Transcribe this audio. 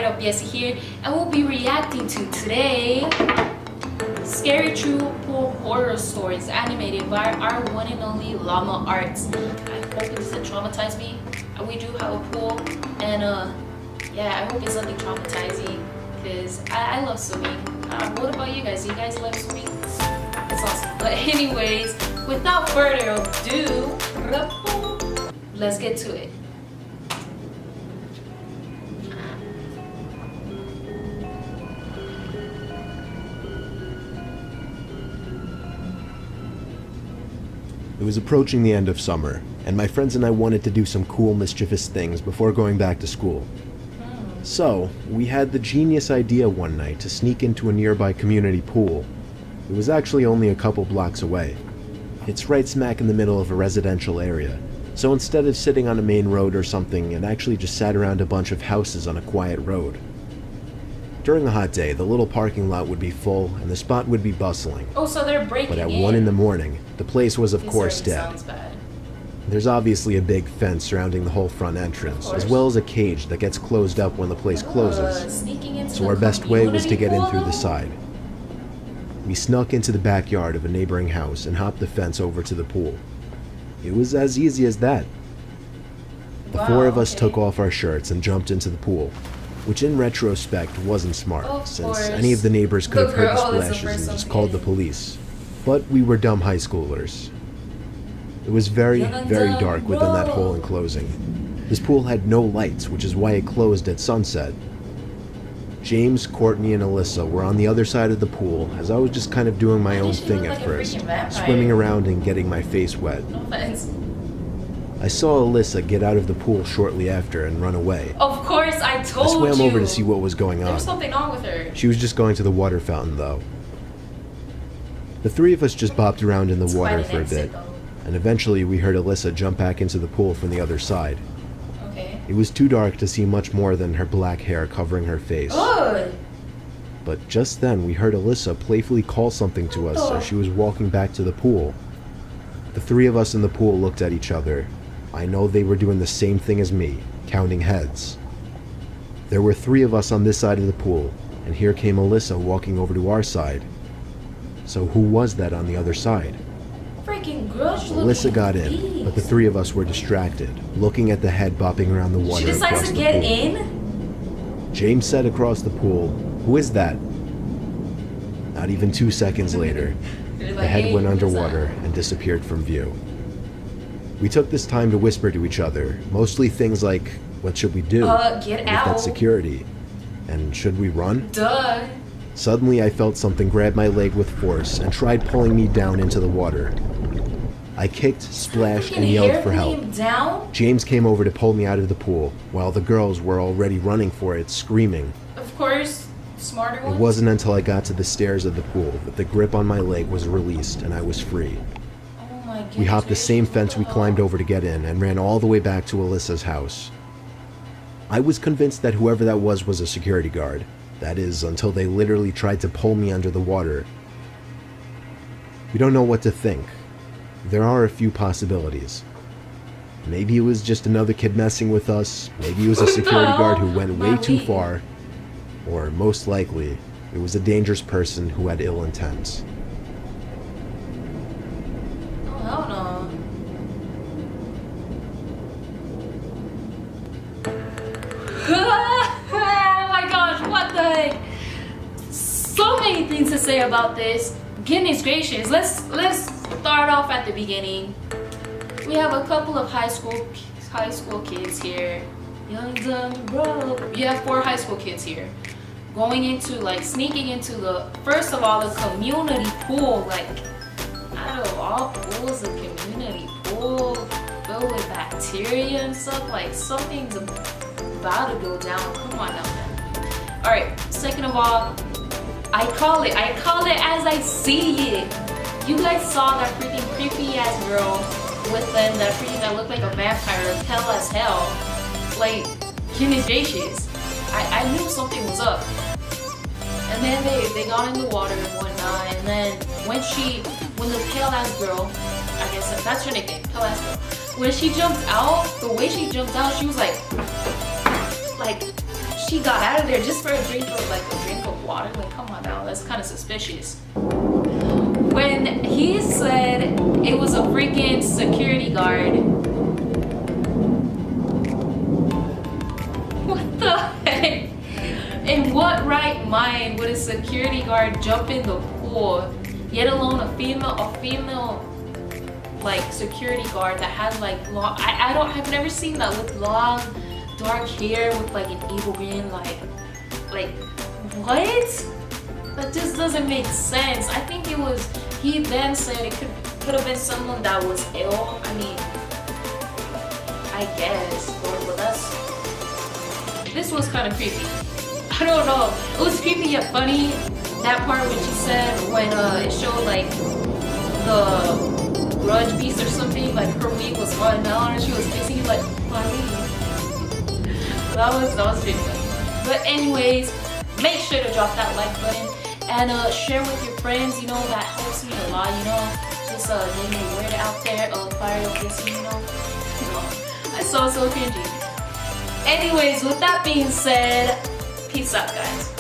up Yessie here, and we'll be reacting to today Scary True Pool Horror Stories animated by our one and only Llama Arts. I hope it doesn't traumatize me. We do have a pool, and yeah, I hope it's nothing traumatizing because I love swimming. What about you guys? Do you guys love swimming? It's awesome. But anyways, without further ado, let's get to it. It was approaching the end of summer, and my friends and I wanted to do some cool, mischievous things before going back to school. So, we had the genius idea one night to sneak into a nearby community pool. It was actually only a couple blocks away. It's right smack in the middle of a residential area, so instead of sitting on a main road or something, it actually just sat around a bunch of houses on a quiet road. During a hot day, the little parking lot would be full and the spot would be bustling. Oh, so they're breaking But at in. 1 in the morning, the place was of This course already dead. sounds bad. There's obviously a big fence surrounding the whole front entrance, as well as a cage that gets closed up when the place closes. Sneaking into So the our best way was to get in community through the pool? side. We snuck into the backyard of a neighboring house and hopped the fence over to the pool. It was as easy as that. The Wow, four of us okay. took off our shirts and jumped into the pool, which in retrospect wasn't smart, Of since course. any of the neighbors could The have heard the girl is the splashes first and one just to called get the in. police. But we were dumb high schoolers. It was very, Young very dumb dark within that whole bro. enclosing. This pool had no lights, which is why it closed at sunset. James, Courtney, and Alyssa were on the other side of the pool, as I was just kind of doing my Why own does she thing look at like a first, freaking vampire? swimming around and getting my face wet. No offense. I saw Alyssa get out of the pool shortly after and run away. Of course, I told I you. swam over to see what was going There on. was something wrong with her. She was just going to the water fountain, though. The three of us just bopped around in the It's water quite for an a bit, exit, though. and eventually we heard Alyssa jump back into the pool from the other side. Okay. It was too dark to see much more than her black hair covering her face. Good. But just then we heard Alyssa playfully call something to us as she was walking back to the pool. The three of us in the pool looked at each other. I know they were doing the same thing as me, counting heads. There were three of us on this side of the pool, and here came Alyssa walking over to our side. So who was that on the other side? Freaking girl. She's Alyssa looking got in, beast. but the three of us were distracted, looking at the head bopping around the water She decides across to the get pool. in. James said across the pool, "Who is that?" Not even 2 seconds later, They're the like, head "Hey, went who's underwater and disappeared from view. We took this time to whisper to each other, mostly things like, what should we do? Get If out. that's security. And should we run? Duh. Suddenly I felt something grab my leg with force and tried pulling me down into the water. I kicked, splashed, and Freaking yelled hair for help. came down. James came over to pull me out of the pool, while the girls were already running for it, screaming. Of course, smarter It ones. wasn't until I got to the stairs of the pool that the grip on my leg was released and I was free. Oh my goodness. We hopped the same What fence the we hell? climbed over to get in and ran all the way back to Alyssa's house. I was convinced that whoever that was a security guard. That is, until they literally tried to pull me under the water. We don't know what to think. There are a few possibilities. Maybe it was just another kid messing with us, maybe it was a security guard who went way too Mommy. far, or most likely, it was a dangerous person who had ill intent. Oh hell no. Oh my gosh, what the heck? So many things to say about this. Goodness gracious, let's start off at the beginning. We have a couple of high school kids here. Young dumb bro. You have 4 high school kids here. Going into sneaking into the first of all the community pool. Like, out of all pools, the community pool filled with bacteria and stuff. Like, something's about to go down. Come on now, man. Alright, second of all, I call it as I see it. You guys saw that freaking creepy ass girl with them that looked like a vampire, pale as hell. Like, goodness gracious. I knew something was up. And then they got in the water and whatnot, and then when the pale ass girl, I guess that's her nickname, pale ass girl, when she jumped out, the way she jumped out, she was like she got out of there just for a drink of water. Like, come on now, that's kind of suspicious. When he said it was a freaking security guard. What the heck? In what right mind would a security guard jump in the pool, yet alone a female like security guard that had like long, I've never seen that with long dark hair with like an evil grin, like what? That just doesn't make sense. I think he then said it could have been someone that was ill. I mean, I guess, but this was kind of creepy. I don't know. It was creepy yet funny. That part when she said when it showed like the grudge piece or something, like her wig was falling down and she was kissing like funny. That was pretty funny. But anyways, make sure to drop that like button and share with your friends. You know, that helps me a lot. You know, just getting the word out there of fire kissing. You know, I so cringy. Anyways, with that being said, peace out, guys.